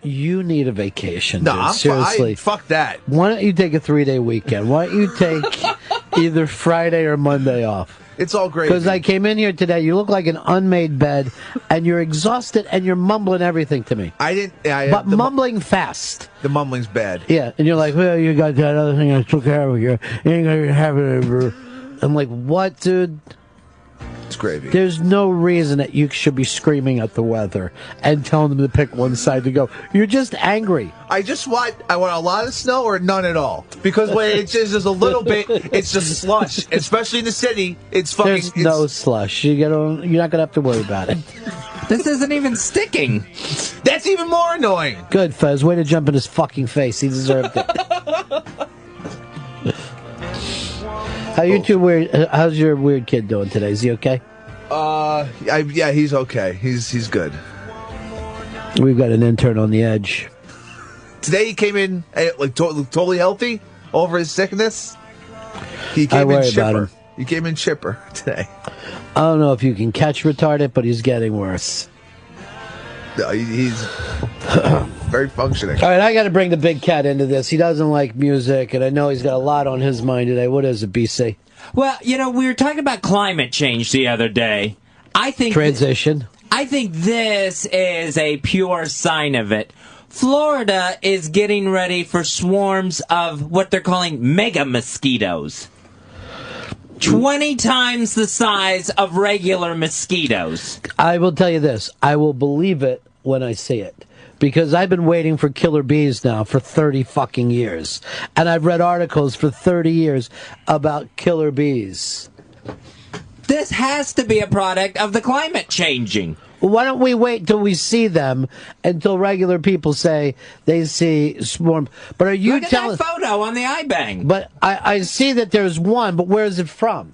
You need a vacation, No, dude. I'm Seriously. fuck that. Why don't you take a 3-day weekend? Why don't you take either Friday or Monday off? It's all great. Because I came in here today, you look like an unmade bed, and you're exhausted, and you're mumbling everything to me. I didn't. But mumbling fast. The mumbling's bad. Yeah, and you're like, well, you got that other thing I took care of here. You ain't gonna have it ever. I'm like, what, dude? It's gravy. There's no reason that you should be screaming at the weather and telling them to pick one side to go. You're just angry. I want a lot of snow or none at all. Because when it's just a little bit, it's just slush. Especially in the city, it's fucking. There's no slush. You're not gonna have to worry about it. This isn't even sticking. That's even more annoying. Good, Fez. Way to jump in his fucking face. He deserved it. How's your weird kid doing today? Is he okay? Yeah, he's okay. He's good. We've got an intern on the edge. Today he came in totally healthy over his sickness. He I came in worry chipper. about him. He came in chipper today. I don't know if you can catch retarded, but he's getting worse. No, he's very functioning. All right, I got to bring the big cat into this. He doesn't like music, and I know he's got a lot on his mind today. What is it, BC? Well, we were talking about climate change the other day. I think transition. I think this is a pure sign of it. Florida is getting ready for swarms of what they're calling mega mosquitoes. 20 times the size of regular mosquitoes. I will tell you this. I will believe it when I see it. Because I've been waiting for killer bees now for 30 fucking years. And I've read articles for 30 years about killer bees. This has to be a product of the climate changing. Well, why don't we wait till we see them until regular people say they see swarm? But are you Look at that photo on the iBang. But I see that there's one, but where is it from?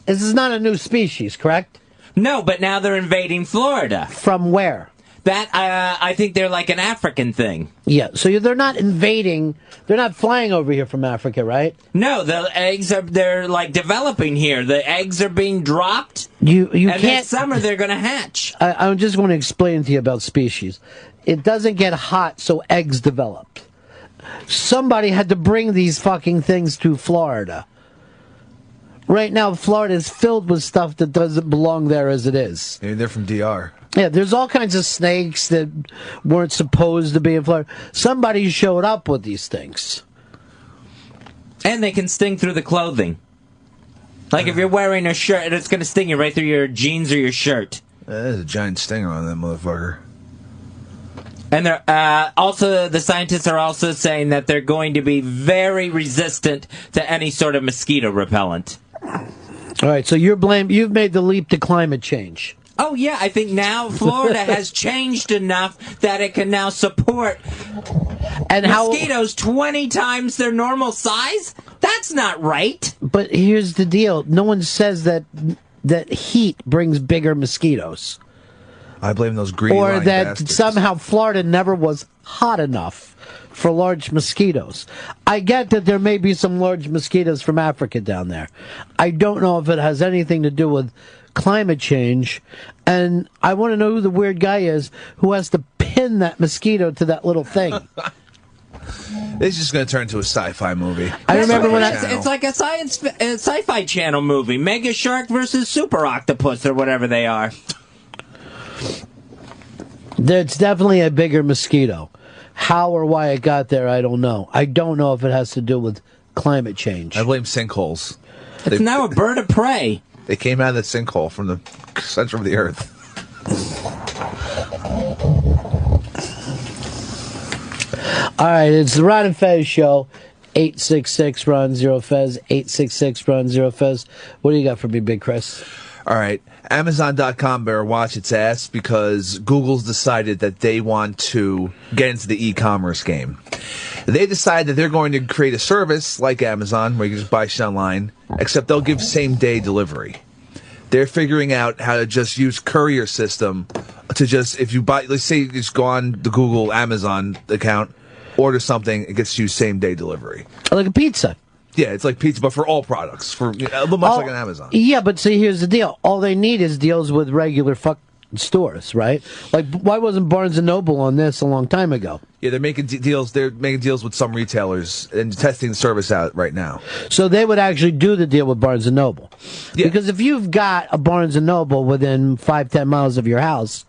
This is not a new species, correct? No, but now they're invading Florida. From where? That, I think they're like an African thing. Yeah, so they're not invading, they're not flying over here from Africa, right? No, the eggs they're like developing here. The eggs are being dropped. You and can't. this summer they're going to hatch. I just want to explain to you about species. It doesn't get hot, so eggs develop. Somebody had to bring these fucking things to Florida. Right now, Florida is filled with stuff that doesn't belong there as it is. Maybe they're from DR. Yeah, there's all kinds of snakes that weren't supposed to be in Florida. Somebody showed up with these things. And they can sting through the clothing. Like if you're wearing a shirt, it's going to sting you right through your jeans or your shirt. There's a giant stinger on that motherfucker. And they're also, the scientists are also saying that they're going to be very resistant to any sort of mosquito repellent. All right, so you've made the leap to climate change. Oh, yeah, I think now Florida has changed enough that it can now support mosquitoes 20 times their normal size? That's not right. But here's the deal. No one says that heat brings bigger mosquitoes. I blame those green Or that bastards. somehow Florida never was hot enough for large mosquitoes. I get that there may be some large mosquitoes from Africa down there. I don't know if it has anything to do with climate change, and I want to know who the weird guy is who has to pin that mosquito to that little thing. It's just going to turn into a sci-fi movie. I remember when it's like a sci-fi channel movie, Mega Shark versus Super Octopus or whatever they are. It's definitely a bigger mosquito. How or why it got there, I don't know. I don't know if it has to do with climate change. I blame sinkholes. It's now a bird of prey. They came out of the sinkhole from the center of the earth. All right, it's the Ron and Fez show. 866-RON-0-FEZ. 866-RON-0-FEZ. What do you got for me, Big Chris? All right. Amazon.com better watch its ass because Google's decided that they want to get into the e-commerce game. They decide that they're going to create a service like Amazon where you can just buy shit online, except they'll give same-day delivery. They're figuring out how to just use courier system to just, if you buy, let's say you just go on the Google Amazon account, order something, it gets you same-day delivery. Like a pizza. Yeah, it's like pizza, but for all products, for a little much like an Amazon. Yeah, but see, here's the deal. All they need is deals with regular stores, right? Like, why wasn't Barnes and Noble on this a long time ago? Yeah, they're making deals. They're making deals with some retailers and testing the service out right now. So they would actually do the deal with Barnes and Noble. Yeah. Because if you've got a Barnes and Noble within 5-10 miles of your house,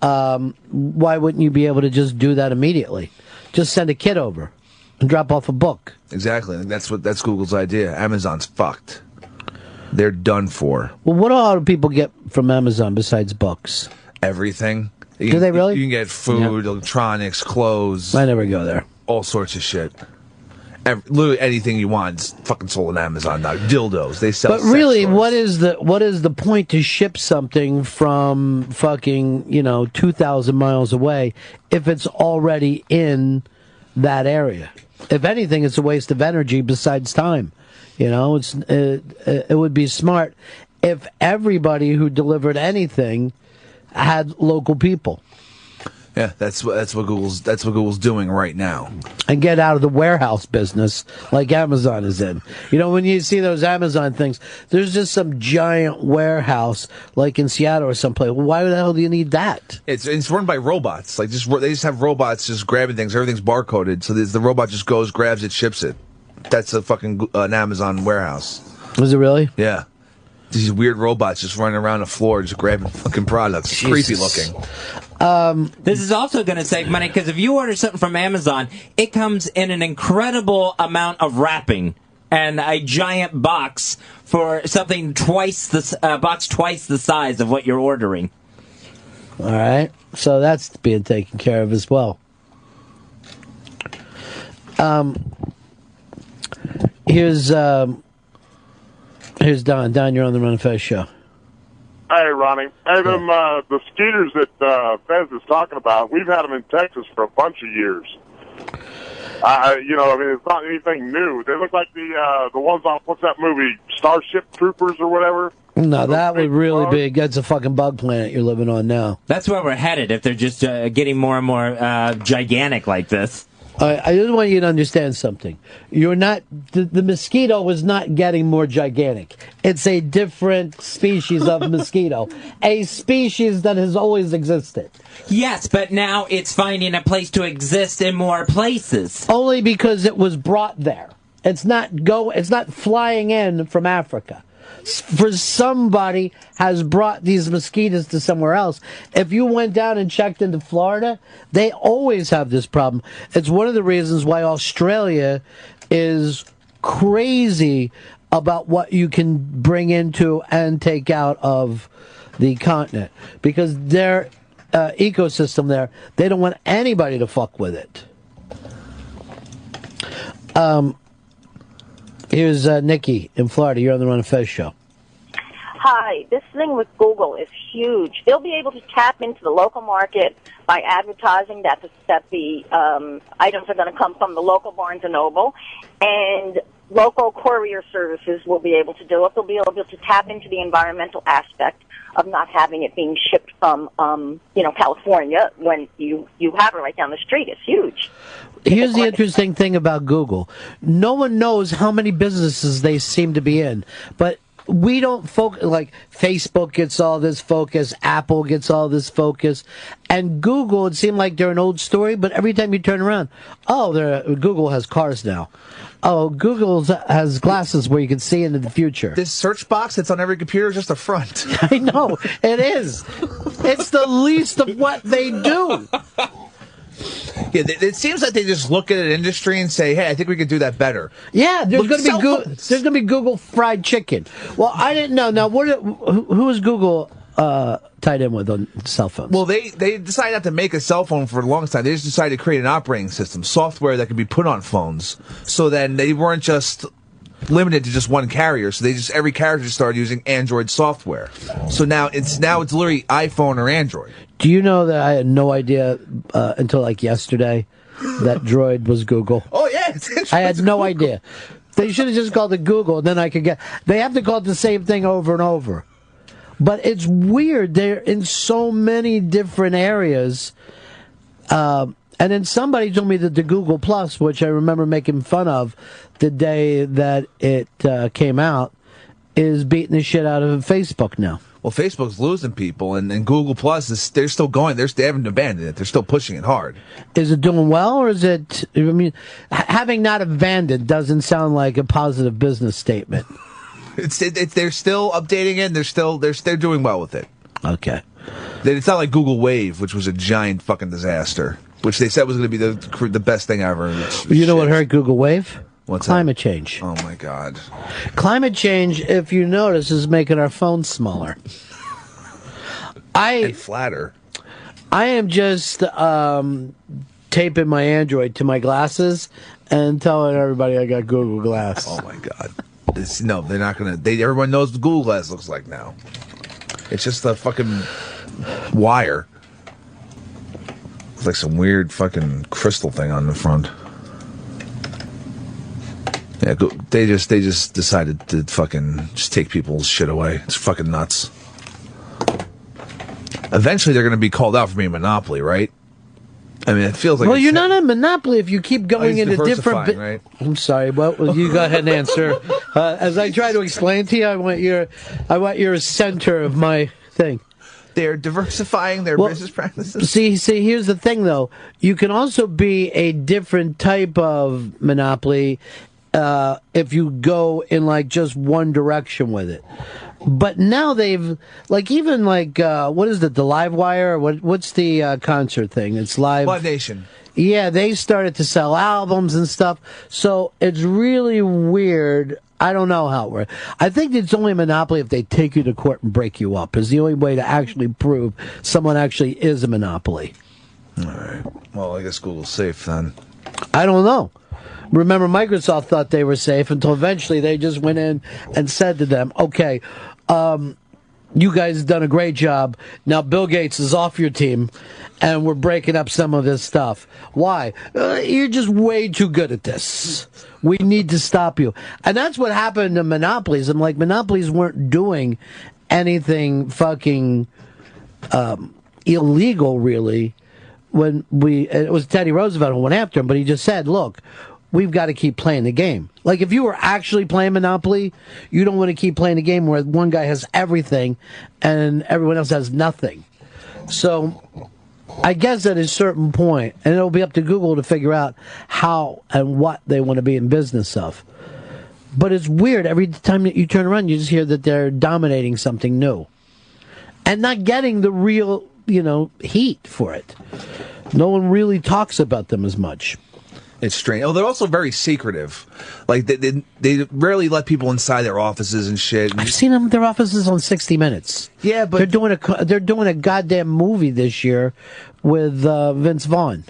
why wouldn't you be able to just do that immediately? Just send a kid over and drop off a book. Exactly. I think that's Google's idea. Amazon's fucked. They're done for. Well, what do all the people get from Amazon besides books? Everything. Do they really? You can get food, electronics, clothes. I never go there. All sorts of shit. Literally anything you want is fucking sold on Amazon now. Dildos. They sell. But really, stores. what is the point to ship something from fucking 2,000 miles away if it's already in that area? If anything, it's a waste of energy besides time. It would be smart if everybody who delivered anything had local people. Yeah, that's what Google's doing right now. And get out of the warehouse business like Amazon is in. When you see those Amazon things, there's just some giant warehouse like in Seattle or someplace. Well, why the hell do you need that? It's run by robots. They just have robots just grabbing things. Everything's barcoded, so the robot just goes, grabs it, ships it. That's an Amazon warehouse. Was it really? Yeah. These weird robots just running around the floor, just grabbing fucking products. It's creepy looking. This is also going to save money because if you order something from Amazon, it comes in an incredible amount of wrapping and a giant box for something twice the size of what you're ordering. All right, so that's being taken care of as well. Here's Don. Don, you're on the Run and Fez show. Hey, Ronnie. Hey, the skeeters that Fez is talking about, we've had them in Texas for a bunch of years. It's not anything new. They look like the ones on, what's that movie, Starship Troopers or whatever? No, that would really be, that's a fucking bug planet you're living on now. That's where we're headed if they're just getting more and more gigantic like this. I just want you to understand something. You're not, the mosquito is not getting more gigantic. It's a different species of mosquito. A species that has always existed. Yes, but now it's finding a place to exist in more places. Only because it was brought there. It's not flying in from Africa. For somebody has brought these mosquitoes to somewhere else. If you went down and checked into Florida, they always have this problem. It's one of the reasons why Australia is crazy about what you can bring into and take out of the continent. Because their ecosystem there, they don't want anybody to fuck with it. Here's Nikki in Florida. You're on the Run and Fez show. Hi. This thing with Google is huge. They'll be able to tap into the local market by advertising that the items are going to come from the local Barnes & Noble, and local courier services will be able to do it. They'll be able to tap into the environmental aspect of not having it being shipped from, California when you have it right down the street. It's huge. Here's the interesting thing about Google. No one knows how many businesses they seem to be in, but we don't focus, like Facebook gets all this focus, Apple gets all this focus, and Google, it seemed like they're an old story, but every time you turn around, Google has cars now. Oh, Google has glasses where you can see into the future. This search box that's on every computer is just a front. I know, it is. It's the least of what they do. Yeah, it seems like they just look at an industry and say, "Hey, I think we could do that better." Yeah, there's going to be Google fried chicken. Well, I didn't know. Now, who is Google tied in with on cell phones? Well, they decided not to make a cell phone for the longest time. They just decided to create an operating system, software that could be put on phones. So then they weren't just limited to just one carrier. So every carrier just started using Android software. So now it's literally iPhone or Android. Do you know that I had no idea until like yesterday that Droid was Google? Oh yeah, I had no idea. They should have just called it Google, and then I could get. They have to call it the same thing over and over. But it's weird. They're in so many different areas. And then somebody told me that the Google Plus, which I remember making fun of the day that it came out, is beating the shit out of Facebook now. Well, Facebook's losing people, and Google Plus they're still going. They haven't abandoned it. They're still pushing it hard. Is it doing well, or is it? I mean, having not abandoned doesn't sound like a positive business statement. They're still updating it. And they're doing well with it. Okay. It's not like Google Wave, which was a giant fucking disaster, which they said was going to be the best thing ever. You know what hurt Google Wave? What's climate that? change. Oh my God. Climate change, if you notice, is making our phones smaller. And flatter. I am just taping my Android to my glasses and telling everybody I got Google Glass. Oh my God. No, they're not going to. Everyone knows what Google Glass looks like now. It's just a fucking wire. It's like some weird fucking crystal thing on the front. Yeah, they just decided to fucking just take people's shit away. It's fucking nuts. Eventually, they're going to be called out for being a monopoly, right? I mean, it feels like. Well, you're not a monopoly if you keep going into different. Right? I'm sorry. Well, you go ahead and answer. As I try to explain to you, I want your center of my thing. They're diversifying their business practices. See, here's the thing, though. You can also be a different type of monopoly if you go in like just one direction with it. But now they've what is it, the Live Wire? What's the concert thing? It's Live Nation. Yeah, they started to sell albums and stuff. So it's really weird. I don't know how it works. I think it's only a monopoly if they take you to court and break you up. Is the only way to actually prove someone actually is a monopoly. All right. Well, I guess Google's safe then. I don't know. Remember, Microsoft thought they were safe until eventually they just went in and said to them, okay, you guys have done a great job. Now Bill Gates is off your team, and we're breaking up some of this stuff. Why? You're just way too good at this. We need to stop you. And that's what happened to monopolies. I'm like, monopolies weren't doing anything fucking illegal, really. It was Teddy Roosevelt who went after him, but he just said, look, we've got to keep playing the game. Like, if you were actually playing Monopoly, you don't want to keep playing a game where one guy has everything and everyone else has nothing. So I guess at a certain point, and it'll be up to Google to figure out how and what they want to be in business of. But it's weird. Every time that you turn around, you just hear that they're dominating something new. And not getting the real, heat for it. No one really talks about them as much. It's strange. Oh, they're also very secretive. Like they rarely let people inside their offices and shit. I've seen them in their offices on 60 Minutes. Yeah, but they're doing a goddamn movie this year with Vince Vaughn.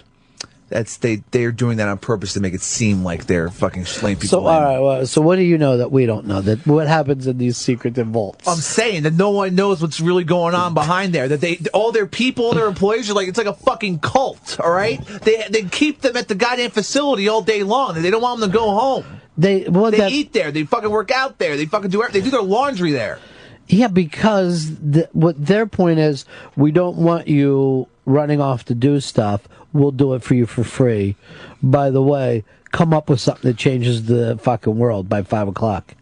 They're doing that on purpose to make it seem like they're fucking slaying people. So all right, well, so what do you know that we don't know? That what happens in these secretive vaults? I'm saying that no one knows what's really going on behind there. That all their people, their employees are like, it's like a fucking cult. All right, they keep them at the goddamn facility all day long. They don't want them to go home. They eat there. They fucking work out there. They fucking do their laundry there. Yeah, because what their point is, we don't want you running off to do stuff. We'll do it for you for free. By the way, come up with something that changes the fucking world by 5 o'clock.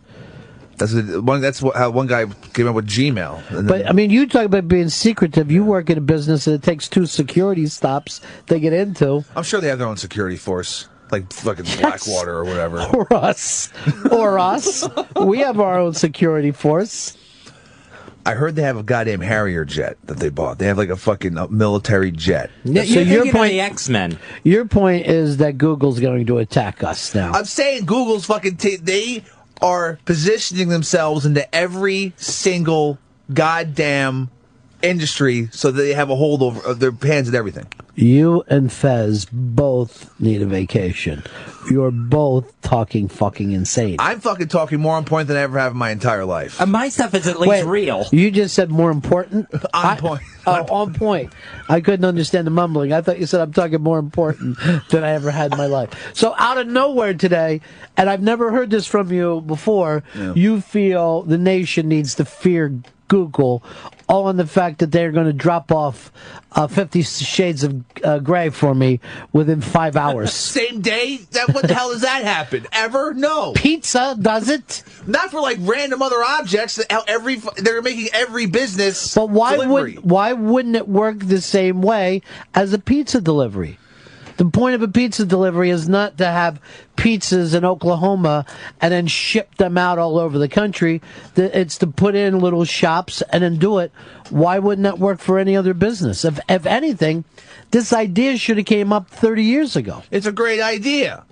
That's how one guy came up with Gmail. But I mean, you talk about being secretive. You work in a business that it takes 2 security stops to get into. I'm sure they have their own security force, like fucking Blackwater or whatever. Or us. We have our own security force. I heard they have a goddamn Harrier jet that they bought. They have like a fucking military jet. So your point, the X-Men. Your point is that Google's going to attack us now. I'm saying Google's fucking. They are positioning themselves into every single goddamn industry so that they have a hold over their hands and everything. You and Fez both need a vacation. You're both talking fucking insane. I'm fucking talking more on point than I ever have in my entire life. My stuff is at least real. You just said more important? On point. On point. I couldn't understand the mumbling. I thought you said I'm talking more important than I ever had in my life. So out of nowhere today, and I've never heard this from you before, you feel the nation needs to fear Google, all on the fact that they're going to drop off 50 Shades of Grey for me within 5 hours. Same day? What the hell does that happen? Ever? No. Pizza does it. Not for like random other objects. They're making every business. But why delivery. why wouldn't it work the same way as a pizza delivery? The point of a pizza delivery is not to have pizzas in Oklahoma and then ship them out all over the country. It's to put in little shops and then do it. Why wouldn't that work for any other business? If anything, this idea should have came up 30 years ago. It's a great idea.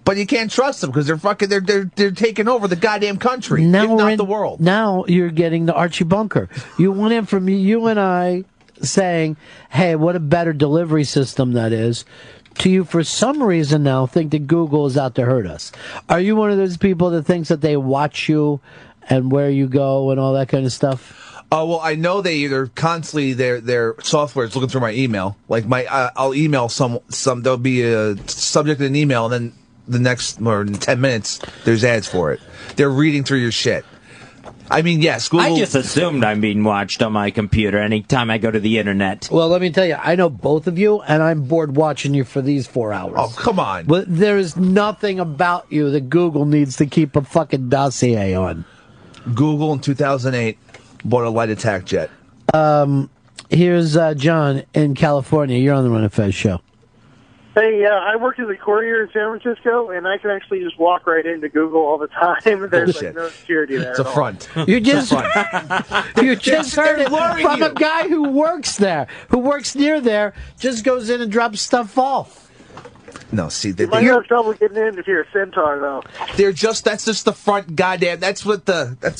But you can't trust them because they're taking over the goddamn country, if not the world. Now you're getting the Archie Bunker. You went in from you and I saying, hey, what a better delivery system that is, to you for some reason now think that Google is out to hurt us. Are you one of those people that thinks that they watch you and where you go and all that kind of stuff? Well, I know they either constantly their software is looking through my email. Like I'll email some there'll be a subject in an email, and then the next or in 10 minutes there's ads for it. They're reading through your shit. I mean, yes, Google... I just assumed I'm being watched on my computer anytime I go to the internet. Well, let me tell you, I know both of you, and I'm bored watching you for these 4 hours. Oh, come on. But there is nothing about you that Google needs to keep a fucking dossier on. Google in 2008 bought a light attack jet. Here's John in California. You're on the Run of Fez show. Hey, I work as a courier in San Francisco, and I can actually just walk right into Google all the time. There's like no security there. It's a front. You just heard it from a guy who works there, who works near there, just goes in and drops stuff off. No, see, you might have trouble getting in if you're a centaur, though. That's just the front, goddamn. It's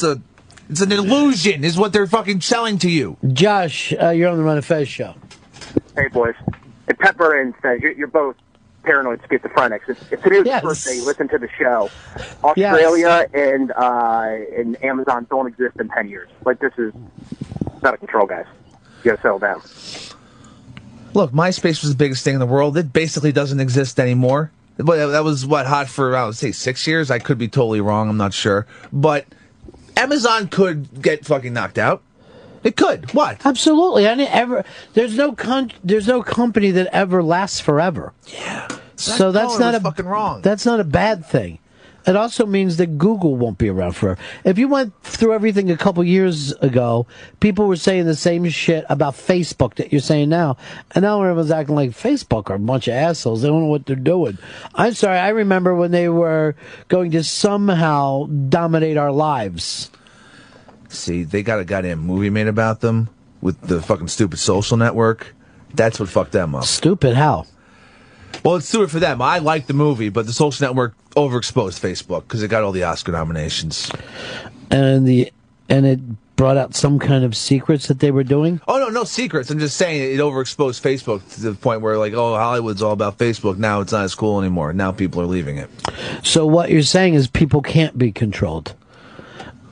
an illusion, is what they're fucking selling to you. Josh, you're on the Run of Fez show. Hey, boys. And Pepper and says you're both paranoid schizophrenics. If today's your birthday, listen to the show. Australia and Amazon don't exist in 10 years. Like, this is out of control, guys. You gotta settle down. Look, MySpace was the biggest thing in the world. It basically doesn't exist anymore. But that was, hot for, I would say, 6 years? I could be totally wrong. I'm not sure. But Amazon could get fucking knocked out. It could. What? Absolutely. There's no company that ever lasts forever. Yeah. So that's not fucking wrong. That's not a bad thing. It also means that Google won't be around forever. If you went through everything a couple years ago, people were saying the same shit about Facebook that you're saying now. And now everyone's acting like Facebook are a bunch of assholes. They don't know what they're doing. I'm sorry. I remember when they were going to somehow dominate our lives. See, they got a goddamn movie made about them with the fucking stupid Social Network. That's what fucked them up. Stupid how? Well, it's stupid for them. I liked the movie, but the Social Network overexposed Facebook because it got all the Oscar nominations. And it brought out some kind of secrets that they were doing? Oh, no secrets. I'm just saying it overexposed Facebook to the point where, like, oh, Hollywood's all about Facebook. Now it's not as cool anymore. Now people are leaving it. So what you're saying is people can't be controlled.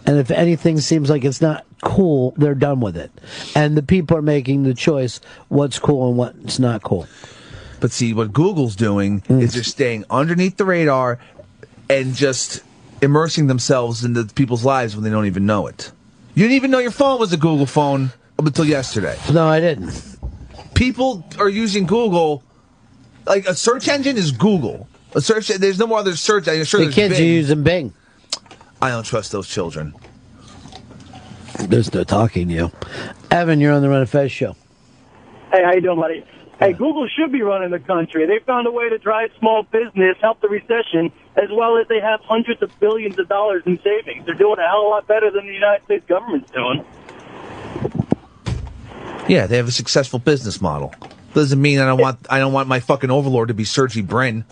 And if anything seems like it's not cool, they're done with it. And the people are making the choice what's cool and what's not cool. But see, what Google's doing is they're staying underneath the radar and just immersing themselves into people's lives when they don't even know it. You didn't even know your phone was a Google phone up until yesterday. No, I didn't. People are using Google, like a search engine is Google. There's no more other search. I'm sure the kids are using Bing. I don't trust those children. There's no talking to you. Evan, you're on the Run of Fez show. Hey, how you doing, buddy? Hey, Google should be running the country. They found a way to drive small business, help the recession, as well as they have hundreds of billions of dollars in savings. They're doing a hell of a lot better than the United States government's doing. Yeah, they have a successful business model. Doesn't mean I don't want my fucking overlord to be Sergey Brin.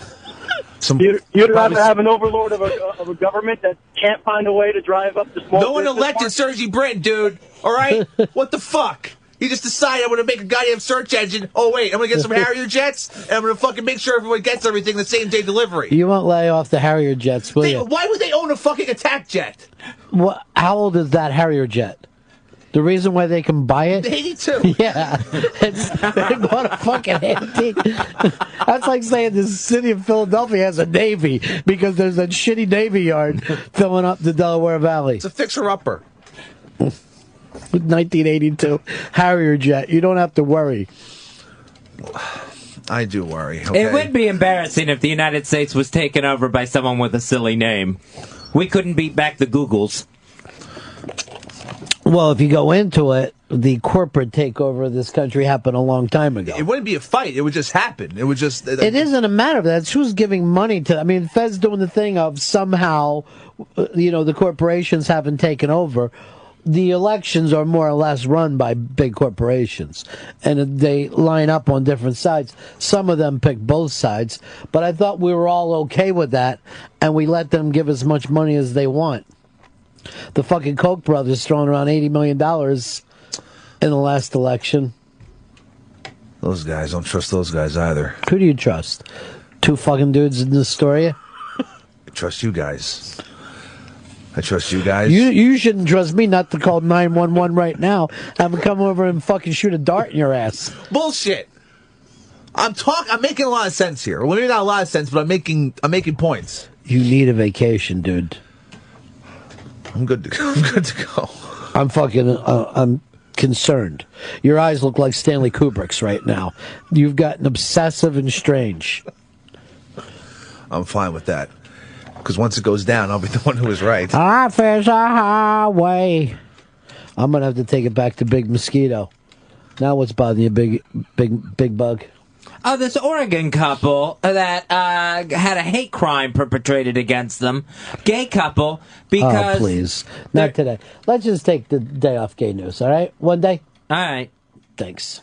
You'd rather have an overlord of a government that can't find a way to drive up the small No one elected Sergey Brin, dude. All right? What the fuck? He just decided I'm going to make a goddamn search engine. Oh, wait, I'm going to get some Harrier jets, and I'm going to fucking make sure everyone gets everything the same day delivery. You won't lay off the Harrier jets, will you? Why would they own a fucking attack jet? How old is that Harrier jet? The reason why they can buy it? 82. Yeah. They bought a fucking antique. That's like saying the city of Philadelphia has a Navy because there's that shitty Navy yard filling up the Delaware Valley. It's a fixer-upper. 1982 Harrier jet. You don't have to worry. I do worry. Okay? It would be embarrassing if the United States was taken over by someone with a silly name. We couldn't beat back the Googles. Well, if you go into it, the corporate takeover of this country happened a long time ago. It wouldn't be a fight. It would just happen. It would just... It isn't a matter of that. It's who's giving money to... I mean, Fed's doing the thing of somehow, the corporations haven't taken over. The elections are more or less run by big corporations, and they line up on different sides. Some of them pick both sides, but I thought we were all okay with that, and we let them give as much money as they want. The fucking Koch brothers throwing around $80 million in the last election. Those guys, don't trust those guys either. Who do you trust? Two fucking dudes in this story? I trust you guys. I trust you guys. You shouldn't trust me not to call 911 right now. Have them come over and fucking shoot a dart in your ass. Bullshit. I'm making a lot of sense here. Well, maybe not a lot of sense, but I'm making points. You need a vacation, dude. I'm good to go. I'm fucking I'm concerned. Your eyes look like Stanley Kubrick's right now. You've gotten obsessive and strange. I'm fine with that. Because once it goes down, I'll be the one who was right. Life is a highway. I'm going to have to take it back to Big Mosquito. Now what's bothering you, Big Bug? Oh, this Oregon couple that had a hate crime perpetrated against them. Gay couple, because... Oh, please. Not today. Let's just take the day off gay news, all right? One day? All right. Thanks.